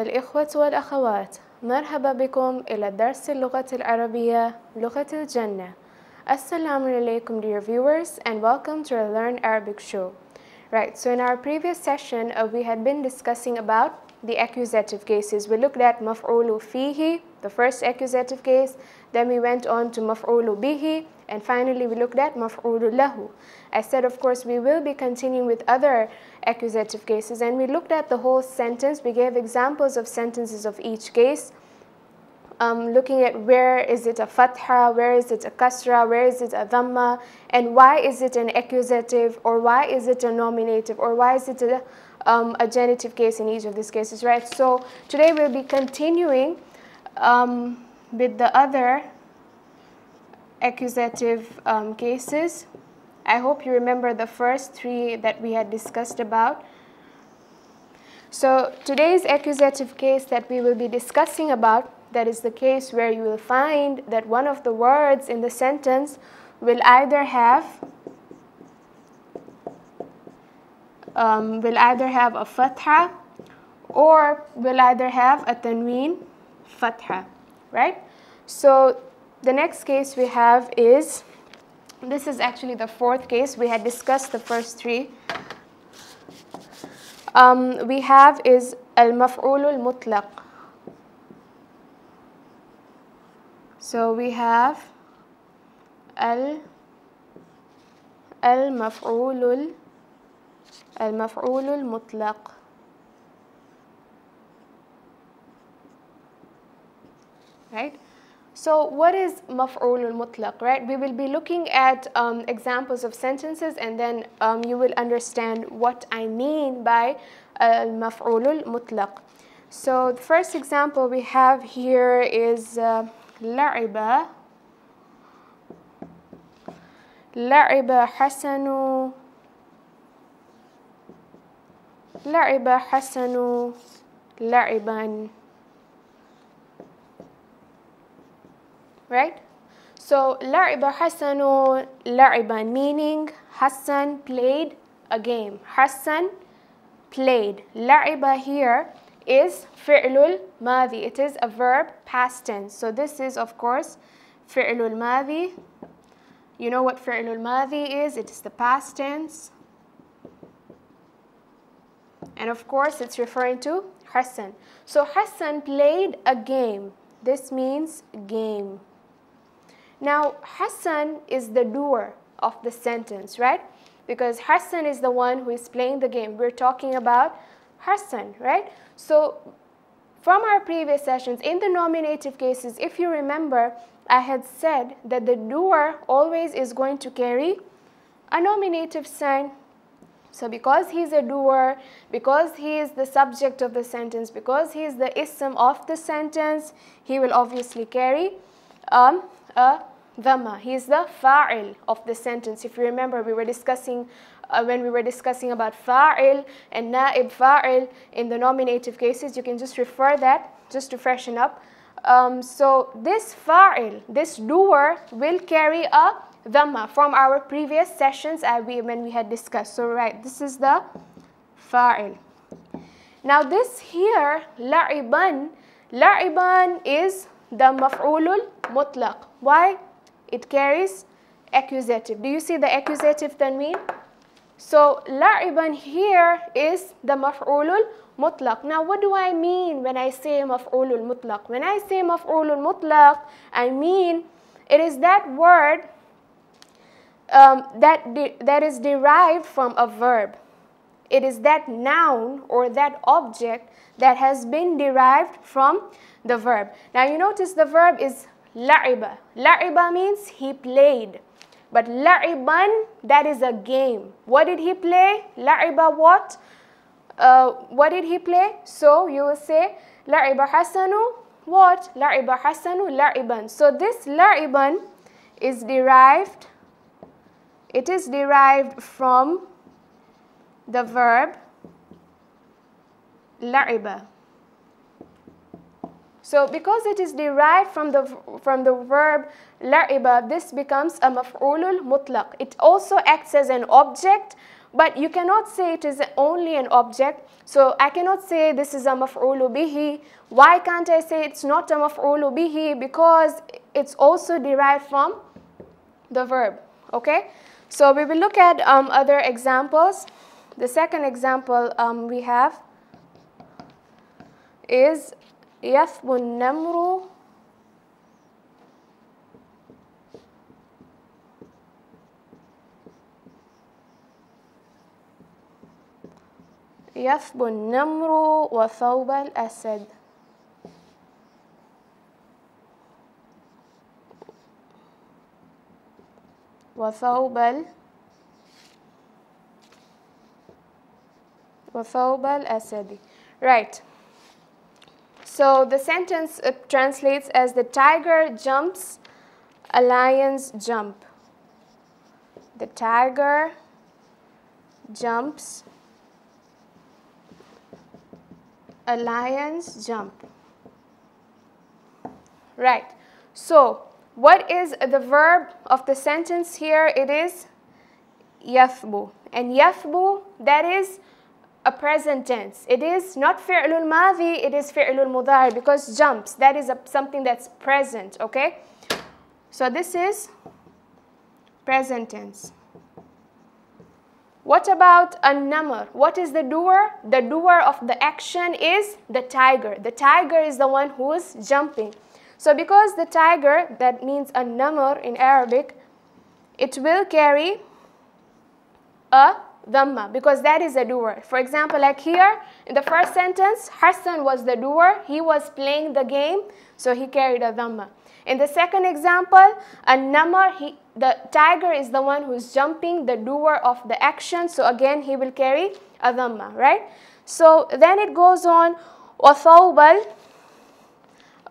أيها الإخوة والأخوات، مرحبا بكم إلى درس اللغة العربية لغة الجنة. Assalamu alaikum dear viewers and welcome to our Learn Arabic show. Right, so in our previous session we had been discussing about the accusative cases. We looked at maf'ulu fihi, the first accusative case, then we went on to maf'ulu bihi, and finally we looked at maf'ulu lahu. I said of course we will be continuing with other accusative cases, and we looked at the whole sentence. We gave examples of sentences of each case, looking at where is it a fatha, where is it a kasra, where is it a dhamma, and why is it an accusative, or why is it a nominative, or why is it a genitive case in each of these cases, right? So today we'll be continuing with the other accusative cases. I hope you remember the first three that we had discussed about. So today's accusative case that we will be discussing about, that is the case where you will find that one of the words in the sentence will either have a fatha or will either have a tanween fatha, right? So the next case we have is, this is actually the fourth case. We had discussed the first three. We have is al-maf'ul al-mutlaq. So we have al-maf'ul al-mutlaq. Right? So what is maf'ul al-mutlaq, right? We will be looking at examples of sentences, and then you will understand what I mean by al-maf'ul al-mutlaq. So the first example we have here is لعب حسن لعبا. Right? So لعب حسن لعبا, meaning Hassan played a game. Hassan played. لعب here is fi'lul madhi. It is a verb past tense. So this is of course fi'lul madhi. You know what fi'lul madhi is? It is the past tense. And of course it's referring to Hassan. So Hassan played a game. This means game. Now Hassan is the doer of the sentence, right? Because Hassan is the one who is playing the game. We're talking about Hassan, right? So from our previous sessions, in the nominative cases, if you remember, I had said that the doer always is going to carry a nominative sign. So because he's a doer, because he is the subject of the sentence, because he is the ism of the sentence, he will obviously carry a dhamma. He is the fa'il of the sentence. If you remember, we were discussing when we were discussing about fa'il and na'ib fa'il in the nominative cases. You can just refer that just to freshen up. So this fa'il, this doer, will carry a dhamma from our previous sessions when we had discussed. So right, this is the fa'il. Now this here, la'iban is the maf'ulul mutlaq. Why? It carries accusative. Do you see the accusative tanween? So la'iban here is the maf'ulul mutlaq. Now what do I mean when I say maf'ulul mutlaq? When I say maf'ulul mutlaq, I mean it is that word that is derived from a verb. It is that noun or that object that has been derived from the verb. Now you notice the verb is la'iba. La'iba means he played. But la'iban, that is a game. What did he play? La'iba what? What did he play? So you will say la'iba hasanu what? La'iba hasanu la'iban. So this la'iban is derived, it is derived from the verb la'iba. So because it is derived from the verb la'iba, this becomes a maf'ulul mutlaq. It also acts as an object But you cannot say it is only an object. So I cannot say this is a maf'ulu bihi. Why can't I say it's not a maf'ulu bihi? Because it's also derived from the verb. Okay? So we will look at other examples. The second example we have is يثبو النمر يثبو النمر وثوب الأسد. وثوب الأسد. Right. So the sentence translates as the tiger jumps, a lion's jump. The tiger jumps, a lion's jump. Right. So what is the verb of the sentence here? It is yathbu. And yathbu, that is a present tense. It is not fi'lul madhi, it is fi'lul mudari, because jumps, that is something that's present, okay? So this is present tense. What about an-namr? What is the doer? The doer of the action is the tiger. The tiger is the one who is jumping. So because the tiger, that means an-namr in Arabic, it will carry a dhamma, because that is a doer. For example, like here in the first sentence, Hassan was the doer. He was playing the game, so he carried a dhamma. In the second example, an-namr, the tiger is the one who is jumping, the doer of the action, so again he will carry a dhamma, right? So then it goes on, وَثَوْبَ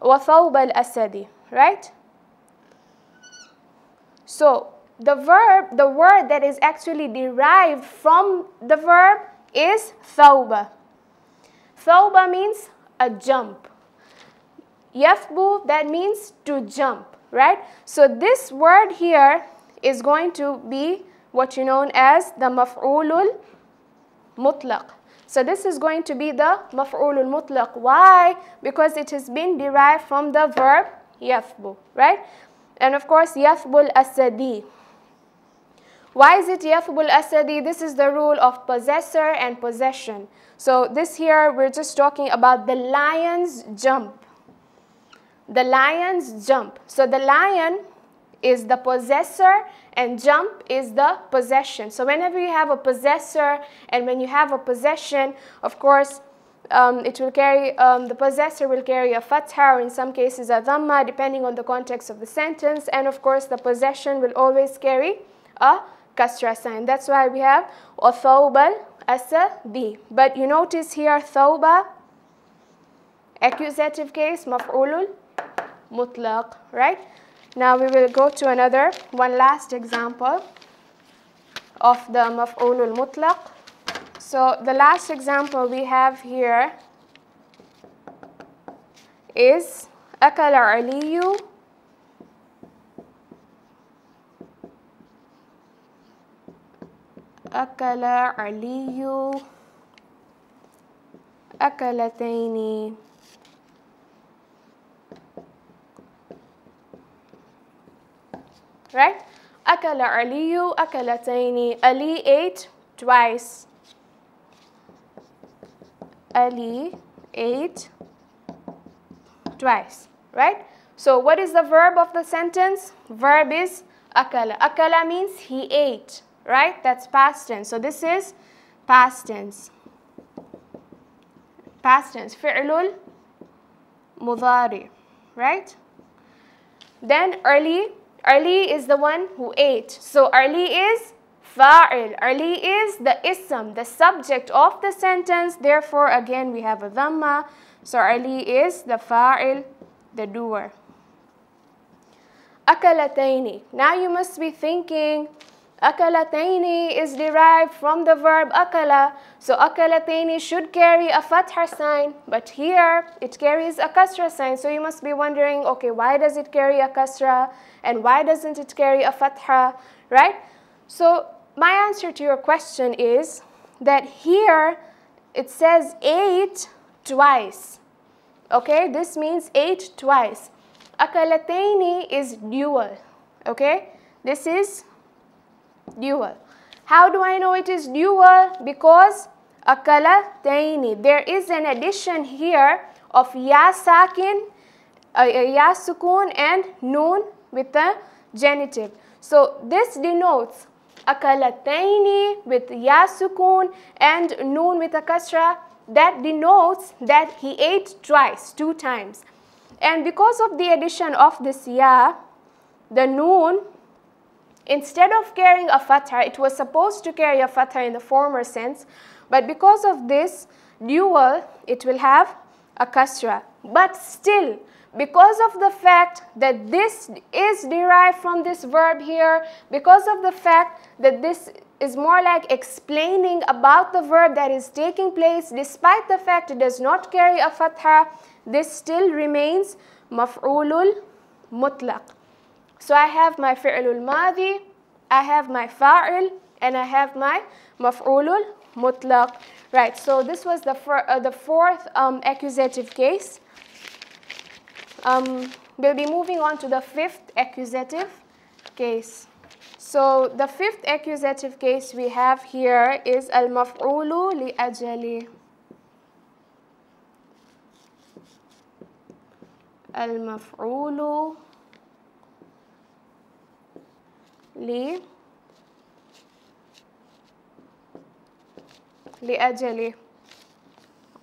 الْأَسَدِ, right? So the verb, the word that is actually derived from the verb is thawba. Thawba means a jump. Yathbu, that means to jump, right? So this word here is going to be what you know as the maf'ulul mutlaq. So this is going to be the maf'ulul mutlaq. Why? Because it has been derived from the verb yathbu, right? And of course, yathbul asadi. Why is it yathbul asadi? This is the rule of possessor and possession. So this here, we're just talking about the lion's jump. The lion's jump. So the lion is the possessor and jump is the possession. So whenever you have a possessor and when you have a possession, of course, it will carry, the possessor will carry a fatha or in some cases a dhamma depending on the context of the sentence. And of course, the possession will always carry a kasra sign. That's why we have thawbal asadi. But you notice here thawba, accusative case, maf'ulul mutlaq, right? Now we will go to one last example of the maf'ulul mutlaq. So the last example we have here is akala aliyu akalataini. Right? Akala aliyu akalataini. Ali ate twice. Ali ate twice. Right? So what is the verb of the sentence? Verb is akala. Akala means he ate. Right? That's past tense. So this is past tense. Past tense. Fi'lul mudari. Right? Then Ali is the one who ate. So Ali is fa'il. Ali is the ism, the subject of the sentence. Therefore, again, we have a dhamma. So Ali is the fa'il, the doer. Akalataini. Now you must be thinking, akalataini is derived from the verb akala. So akalataini should carry a fatha sign, but here it carries a kasra sign. So you must be wondering, okay, why does it carry a kasra and why doesn't it carry a fatha, right? So my answer to your question is that here it says ate twice. Okay, this means ate twice. Akalataini is dual. Okay, this is dual. How do I know it is dual? Because akalataini, there is an addition here of ya sakin, ya sukun and noon with the genitive. So this denotes akalataini with ya sukun and noon with a kasra. That denotes that he ate twice, 2 times. And because of the addition of this ya, the noon, instead of carrying a fatha, it was supposed to carry a fatha in the former sense, but because of this dual, it will have a kasra. But still, because of the fact that this is derived from this verb here, because of the fact that this is more like explaining about the verb that is taking place, despite the fact it does not carry a fatha, this still remains maf'ulul mutlaq. So I have my fi'lul madi, I have my fa'il, and I have my maf'ulul mutlaq. Right, so this was the fourth accusative case. We'll be moving on to the fifth accusative case. So the fifth accusative case we have here is al-maf'ulu li ajali. Al-maf'ulu li ajali.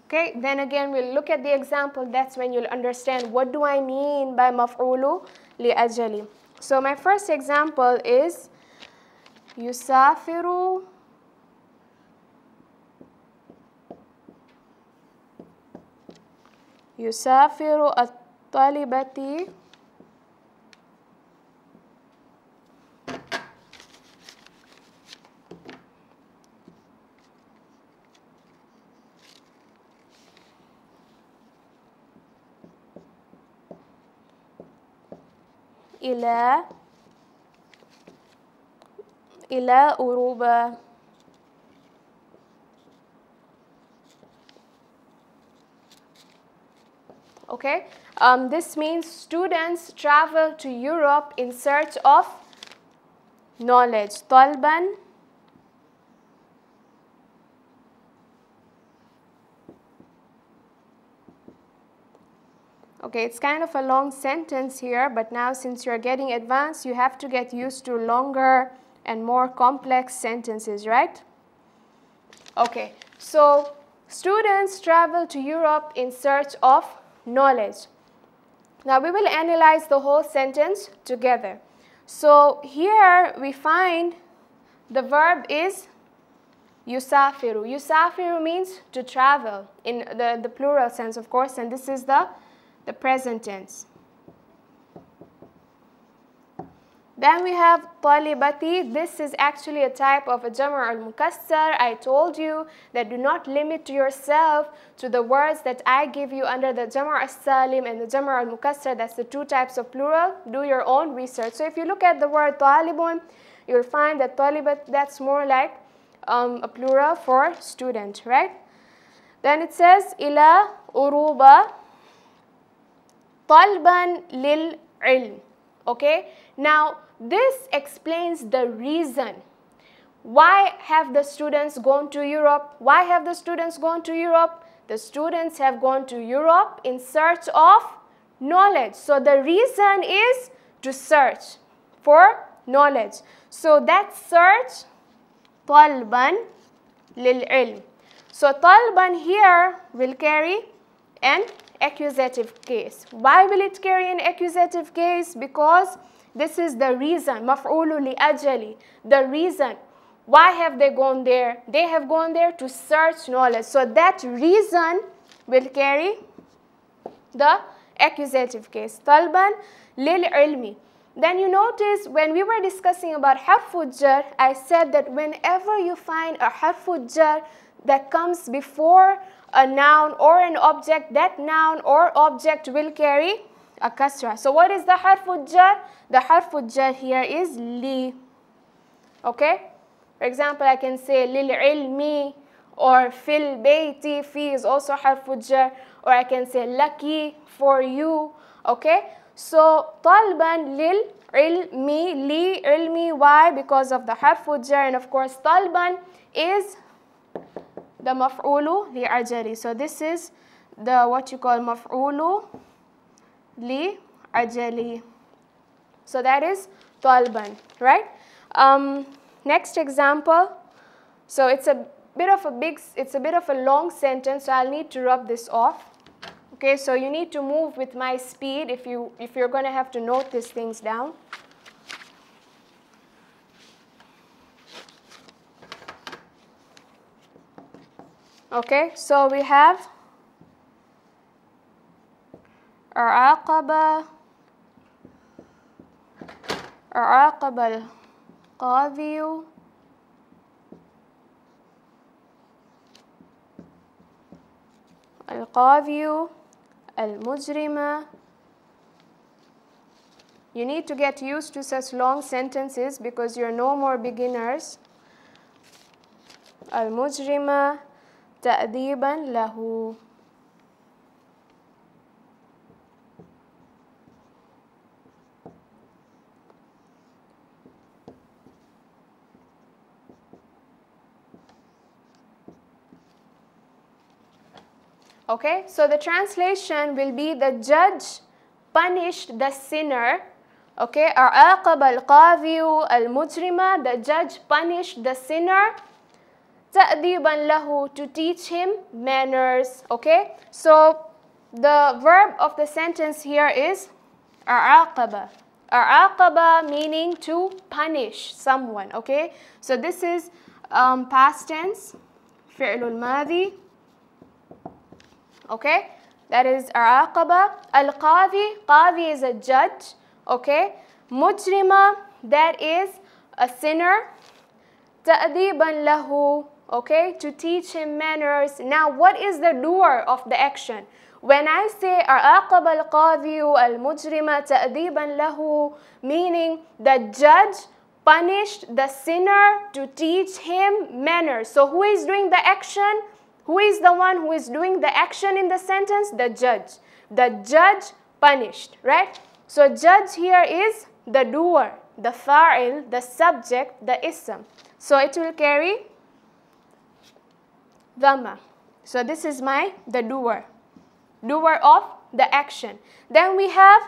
Okay, then again we'll look at the example. That's when you'll understand what do I mean by maf'ulu li ajali. So my first example is yusafiru at-talibati ila Uruba. Okay, this means students travel to Europe in search of knowledge. Talban okay, it's kind of a long sentence here, but now since you're getting advanced, you have to get used to longer and more complex sentences, right? Okay, so students travel to Europe in search of knowledge. Now we will analyze the whole sentence together. So here we find the verb is yusafiru. Yusafiru means to travel in the plural sense, of course, and this is the present tense. Then we have talibati. This is actually a type of a jamr al-mukassar. I told you that do not limit yourself to the words that I give you under the jamr al-salim and the jamr al-mukassar. That's the 2 types of plural. Do your own research. So if you look at the word talibun, you'll find that talibat, that's more like a plural for student, right? Then it says ila uruba talban lil ilm. Okay, now this explains the reason. Why have the students gone to Europe? Why have the students gone to Europe? The students have gone to Europe in search of knowledge. So the reason is to search for knowledge. So that search, talban lil ilm. So talban here will carry an accusative case. Why will it carry an accusative case? Because this is the reason, maf'ulu li ajali, the reason. Why have they gone there? They have gone there to search knowledge. So that reason will carry the accusative case, talban lil ilmi. Then you notice when we were discussing about harful jar, I said that whenever you find a harful jar that comes before a noun or an object, that noun or object will carry a kasra. So what is the harful jar? The harful jar here is li. Okay? For example, I can say للعلم or في البيت. في is also حرف jar. Or I can say lucky for you. Okay? So طالبا للعلم لعلمي. Why? Because of the حرف jar. And of course طالبا is the مفعول لأجله. So this is the what you call مفعول لأجله. So that is طالبا, right? Next example. So it's a bit of a long sentence, so I'll need to rub this off. Okay, so you need to move with my speed if you're going to have to note these things down. Okay, so we have عاقب القاضي المجرم. You need to get used to such long sentences because you're no more beginners. المجرم تأديبا له. Okay, so the translation will be the judge punished the sinner. Okay, عاقب القاضي المجرم. The judge punished the sinner. تأديبا له, to teach him manners. Okay, so the verb of the sentence here is عاقب. عاقب meaning to punish someone. Okay, so this is past tense, فعل الماضي. Okay, that is عاقب. القاضي, قاضي is a judge. Okay, مجرمة, that is a sinner. تأديبا له, okay, to teach him manners. Now, what is the doer of the action? When I say عاقب القاضي المجرم تأديبا له, meaning the judge punished the sinner to teach him manners. So who is doing the action? Who is the one who is doing the action in the sentence? The judge. The judge punished, right? So judge here is the doer, the fa'il, the subject, the ism. So it will carry dhamma. So this is the doer of the action. Then we have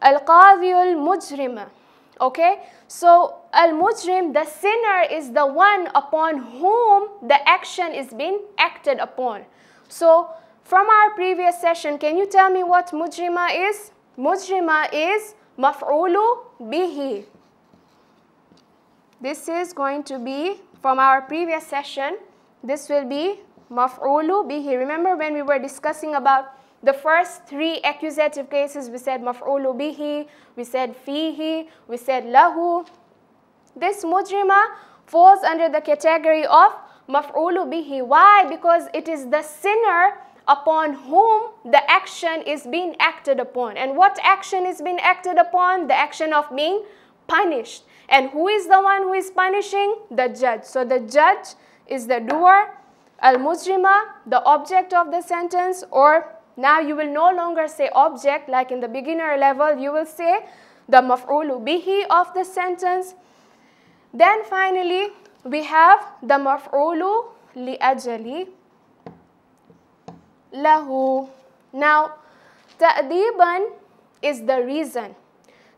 al-qadhi al-mujrima. Okay, so al-mujrim, the sinner, is the one upon whom the action is being acted upon. So from our previous session, can you tell me what mujrima is? Mujrima is maf'ulu bihi. This is going to be from our previous session. This will be maf'ulu bihi. Remember when we were discussing about the first three accusative cases, we said maf'ulu bihi, we said fihi, we said lahu. This mujrima falls under the category of maf'ulu bihi. Why? Because it is the sinner upon whom the action is being acted upon. And what action is being acted upon? The action of being punished. And who is the one who is punishing? The judge. So the judge is the doer, al-mujrima, the object of the sentence, or now you will no longer say object like in the beginner level, you will say the maf'ulu bihi of the sentence. Then finally, we have the maf'ulu li'ajali lahu. Now, ta'diban is the reason.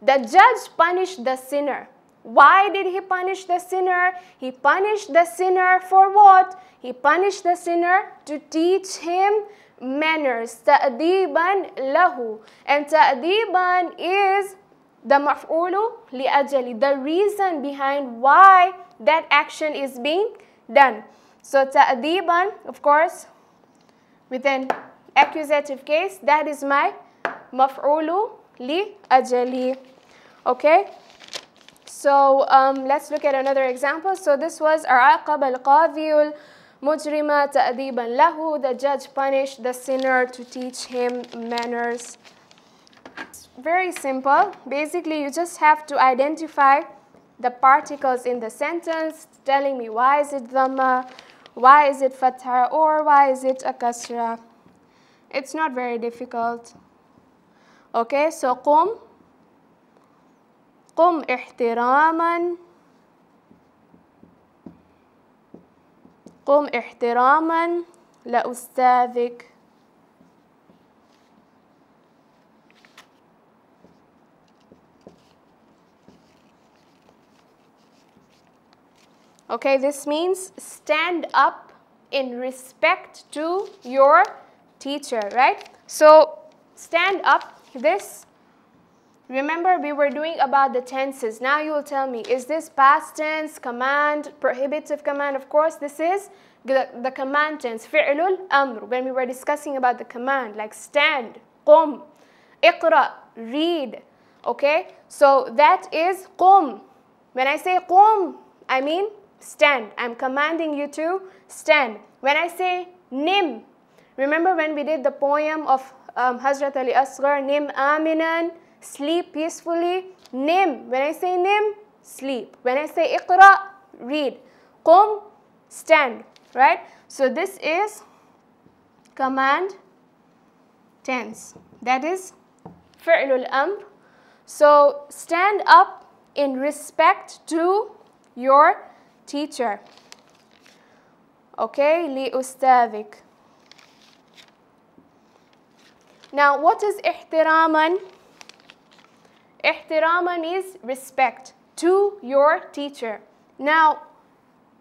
The judge punished the sinner. Why did he punish the sinner? He punished the sinner for what? He punished the sinner to teach him manners. Ta'diban lahu. And ta'diban is the maf'ulu li'ajali, the reason behind why that action is being done. So ta'diban, of course, with an accusative case, that is my maf'ulu li'ajali. Okay? So let's look at another example. So this was عاقب القاضي المجرم تأديبا له. The judge punished the sinner to teach him manners. It's very simple. Basically, you just have to identify the particles in the sentence, telling me why is it dhamma, why is it fatha, or why is it a kasra. It's not very difficult. Okay, so قم احتراما قم احتراما لأستاذك. Okay, this means stand up in respect to your teacher, right? So stand up, this, remember we were doing about the tenses. Now you will tell me, is this past tense, command, prohibitive command? Of course, this is the command tense, fi'lul amr, when we were discussing about the command, like stand, qum, iqra, read, okay? So that is qum. When I say qum, I mean stand. I'm commanding you to stand. When I say nim, remember when we did the poem of Hazrat Ali Asghar, nim aminan, sleep peacefully. Nim, when I say nim, sleep. When I say iqra, read. Qum, stand, right? So this is command tense. That is fi'lul amr. So stand up in respect to your teacher. Okay, li ustadik. Now, what is ihtiraman? Ihtiraman is respect to your teacher. Now,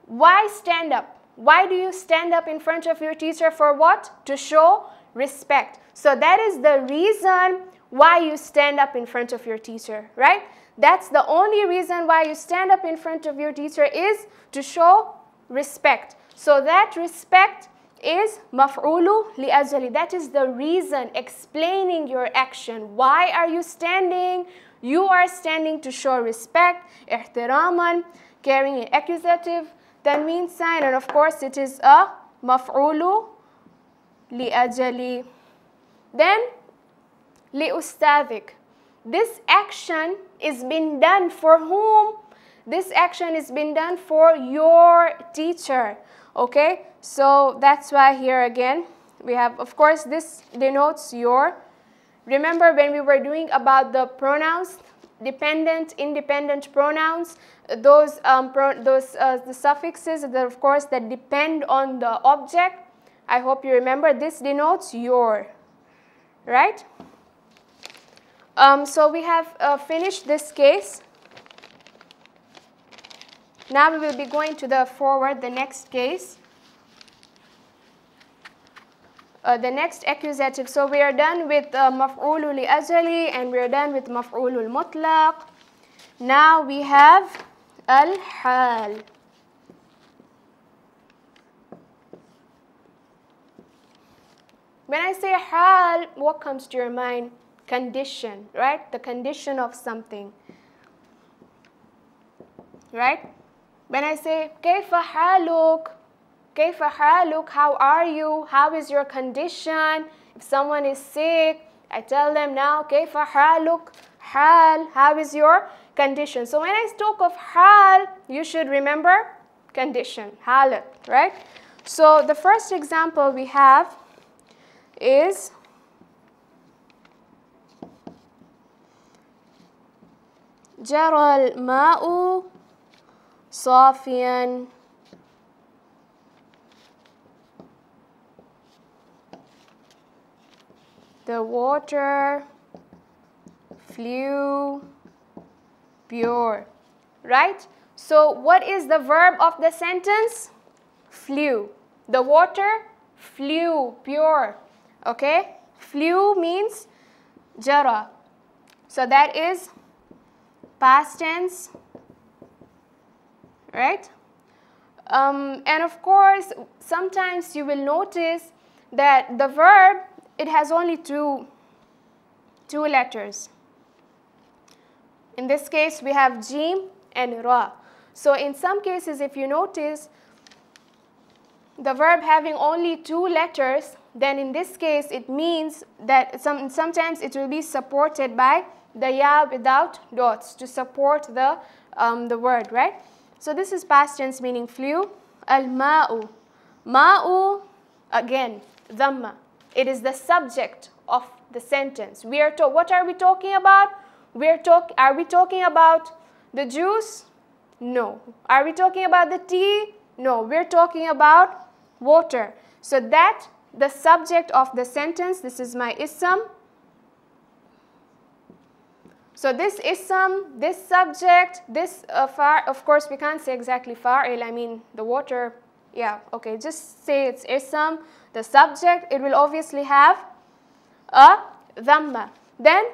why stand up? Why do you stand up in front of your teacher? For what? To show respect. So that is the reason why you stand up in front of your teacher, right? That's the only reason why you stand up in front of your teacher, is to show respect. So that respect is maf'ulu li ajali. That is the reason, explaining your action. Why are you standing? You are standing to show respect. Ihtiraman, carrying an accusative, tanween sign, and of course it is a maf'ulu li ajali. Then li ustadik. This action is being done for whom? This action is being done for your teacher. Okay, so that's why here again we have, of course, this denotes your. Remember when we were doing about the pronouns, dependent, independent pronouns, those the suffixes that, of course, that depend on the object. I hope you remember this denotes your, right? So we have finished this case. Now we will be going to the forward, the next case. The next accusative. So we are done with maf'ulu li ajali, and we are done with maf'ulu mutlaq. Now we have al-hal. When I say hal, what comes to your mind? Condition, right? The condition of something, right? When I say kayfa haluk, kayfa haluk, how are you? How is your condition? If someone is sick, I tell them now kayfa haluk, hal, how is your condition? So when I talk of hal, you should remember condition, halat, right? So the first example we have is جرى الماء صافيا. The water flew pure, right? So what is the verb of the sentence? Flew. The water flew pure, okay? Flew means jara. So that is past tense, right? And of course, sometimes you will notice that the verb, it has only two letters. In this case, we have jim and ra. So in some cases, if you notice the verb having only 2 letters, then in this case, it means that sometimes it will be supported by the ya without dots to support the the word, right? So this is past tense meaning flew. Al-ma'u. Ma'u, again, dhamma. It is the subject of the sentence. What are we talking about? Are we talking about the juice? No. Are we talking about the tea? No. We're talking about water. So that, the subject of the sentence, this is my ism. So this ism, this subject, this of course we can't say exactly fa'il, I mean the water, yeah, okay, just say it's ism, the subject, it will obviously have a dhamma. Then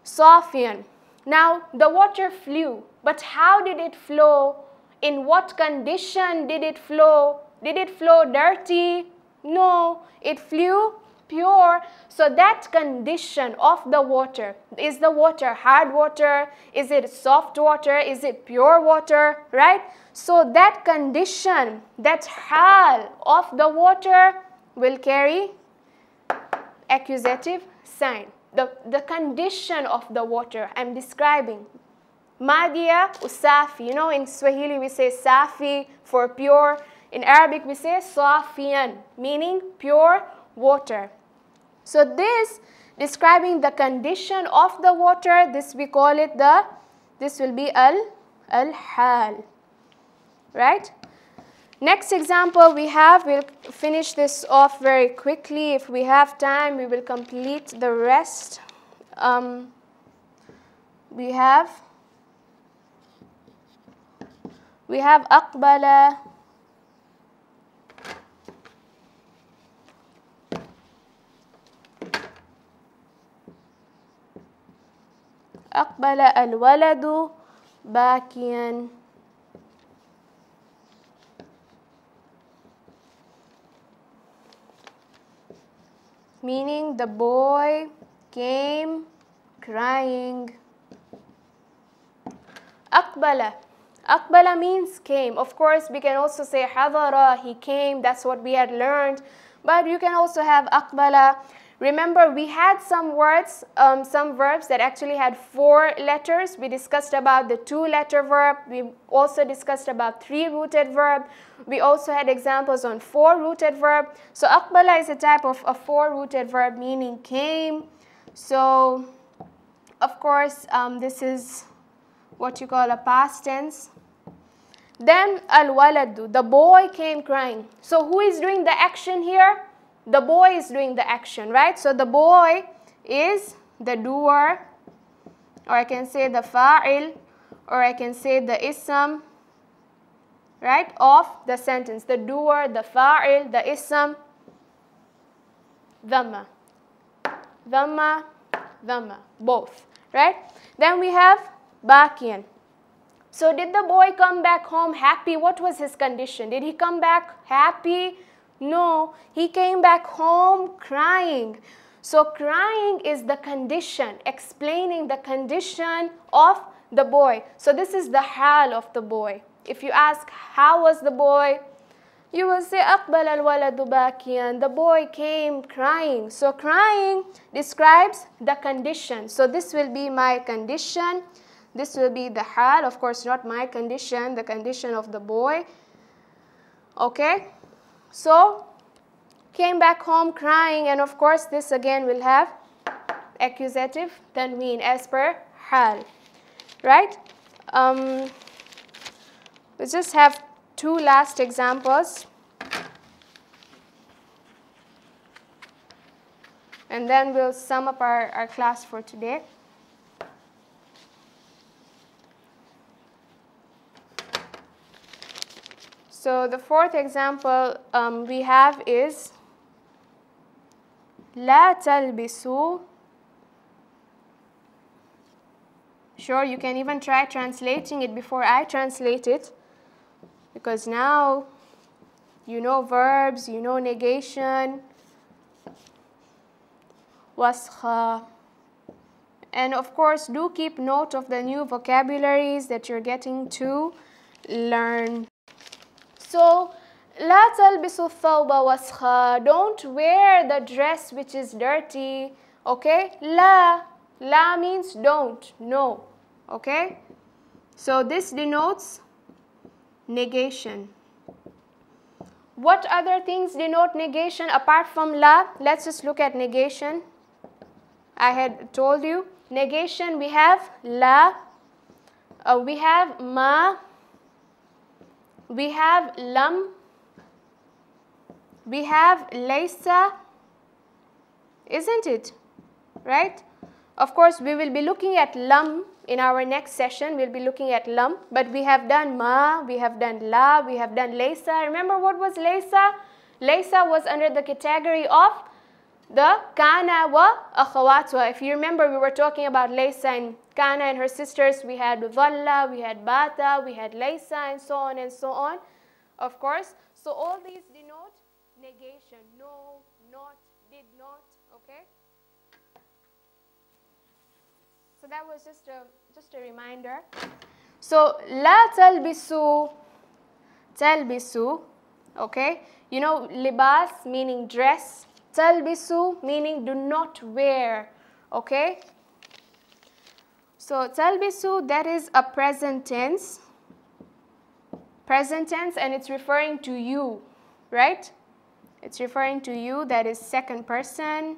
safiyan. Now the water flew, but how did it flow? In what condition did it flow? Did it flow dirty? No, it flew pure. So that condition of the water, is the water hard water? Is it soft water? Is it pure water? Right? So that condition, that hal of the water will carry accusative sign. The condition of the water I'm describing. Madia usafi. You know, in Swahili we say safi for pure. In Arabic we say safiyan, meaning pure water. So this, describing the condition of the water, this we call it this will be al-hal. Right? Next example we have, we'll finish this off very quickly. If we have time, we will complete the rest. We have aqbala. أقبل الولد باكيا. Meaning the boy came crying. أقبل. أقبل means came. Of course, we can also say حضر, he came. That's what we had learned. But you can also have أقبل. Remember, we had some words, some verbs that actually had 4 letters. We discussed about the 2-letter verb. We also discussed about 3-rooted verb. We also had examples on 4-rooted verb. So aqbala is a type of a 4-rooted verb meaning came. So, of course, this is what you call a past tense. Then al-waladu, the boy came crying. So who is doing the action here? The boy is doing the action, right? So the boy is the doer, or I can say the fa'il, or I can say the ism, right, of the sentence. The doer, the fa'il, the ism, dhamma. Dhamma, dhamma, both, right? Then we have bakiyan. So did the boy come back home happy? What was his condition? Did he come back happy? No, he came back home crying. So crying is the condition, explaining the condition of the boy. So this is the hal of the boy. If you ask, how was the boy? You will say, أقبل الولد باكيا. The boy came crying. So crying describes the condition. So this will be my condition. This will be the hal. Of course, not my condition, the condition of the boy. Okay? So, came back home crying, and of course this again will have accusative tanween as per hal, right? We just have 2 last examples, and then we'll sum up our class for today. So the 4th example we have is لا تلبسوا. Sure, you can even try translating it before I translate it, because now you know verbs, you know negation, wascha. And of course, do keep note of the new vocabularies that you're getting to learn. So, لا تلبسوا الثوب وسخا. Don't wear the dress which is dirty. Okay? La. La means don't. No. Okay? So this denotes negation. What other things denote negation apart from la? Let's just look at negation. I had told you negation, we have la, we have ma, we have lam, we have laysa, isn't it? Right? Of course, we will be looking at lam in our next session. We'll be looking at lam, but we have done ma, we have done la, we have done laysa. Remember what was laysa? Laysa was under the category of the kana wa akhawatwa. If you remember, we were talking about laysa and kana and her sisters. We had dhalla, we had bata, we had laysa, and so on and so on. Of course, so all these denote negation. No, not, did not. Okay. So that was just a reminder. So la talbisu, talbisu. Okay. You know, libas meaning dress. Talbisu meaning do not wear, okay? So talbisu, that is a present tense, and it's referring to you, right? It's referring to you, that is second person.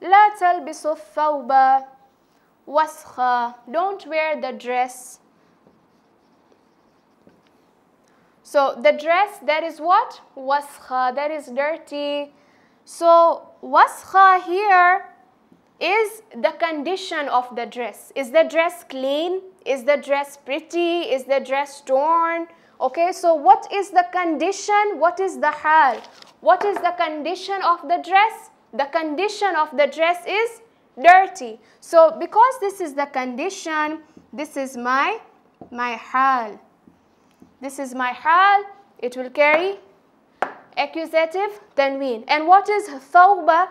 La talbisu thawba waskha, don't wear the dress. So the dress, that is what? Waskha, that is dirty. So waskha here is the condition of the dress. Is the dress clean? Is the dress pretty? Is the dress torn? Okay, so what is the condition? What is the hal? What is the condition of the dress? The condition of the dress is dirty. So because this is the condition, this is my hal. This is my hal, it will carry accusative tanween. And what is thawba?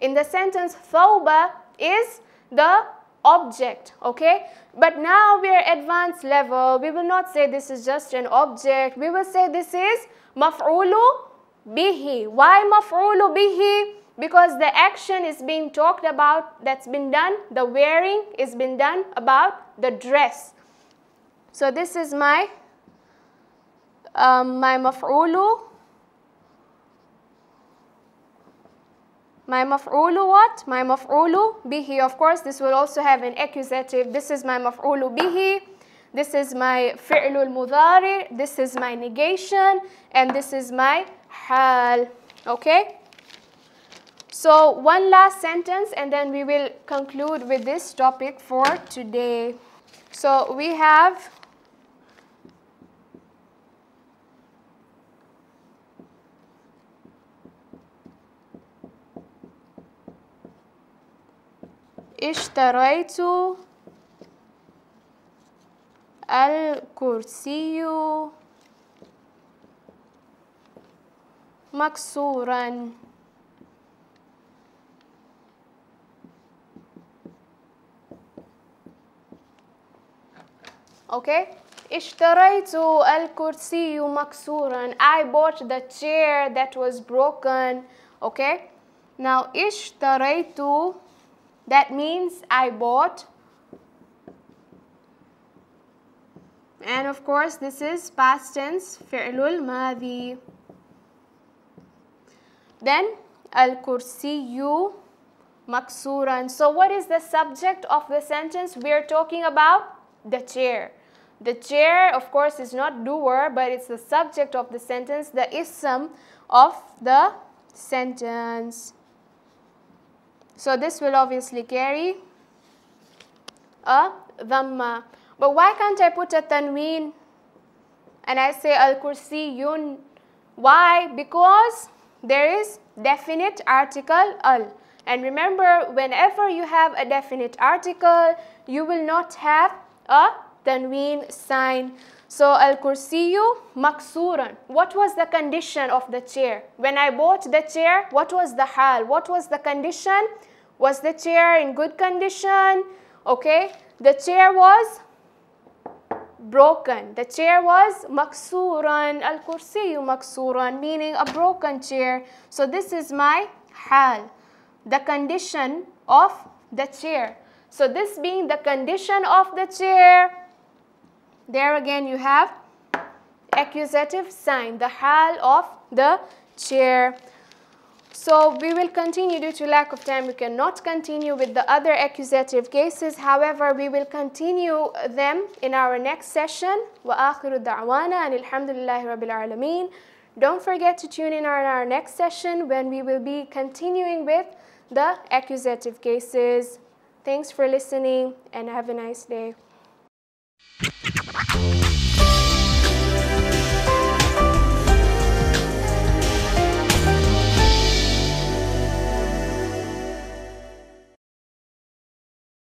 In the sentence, thawba is the object, okay? But now we are advanced level. We will not say this is just an object. We will say this is maf'ulu bihi. Why maf'ulu bihi? Because the action is being talked about, that's been done, the wearing is been done about the dress. So this is my maf'ulu. My maf'ulu what? My maf'ulu bihi. Of course, this will also have an accusative. This is my maf'ulu bihi. This is my fi'lul mudari. This is my negation. And this is my hal. Okay? So, one last sentence and then we will conclude with this topic for today. So, we have اشتريت الكرسي مكسورا. Okay, اشتريت الكرسي مكسورا. I bought the chair that was broken. Okay, now اشتريت, that means I bought. And of course, this is past tense, fi'lul madhi. Then, al-kursiyu maksuran. So what is the subject of the sentence? We are talking about the chair. The chair, of course, is not doer, but it's the subject of the sentence, the ism of the sentence. So this will obviously carry a dhamma. But why can't I put a tanween and I say al-kursiyun? Why? Because there is definite article al. And remember, whenever you have a definite article, you will not have a tanween sign. So al-kursiyu maksuran. What was the condition of the chair? When I bought the chair, what was the hal? What was the condition? Was the chair in good condition? Okay, the chair was broken. The chair was maksuran. Al-kursiyu maksuran, meaning a broken chair. So this is my hal, the condition of the chair. So this being the condition of the chair, There again you have accusative sign, the hal of the chair. So we will continue. Due to lack of time, we cannot continue with the other accusative cases. However, we will continue them in our next session. وآخر دعوانا أن الحمد لله رب العالمين. Don't forget to tune in on our next session when we will be continuing with the accusative cases. Thanks for listening and have a nice day.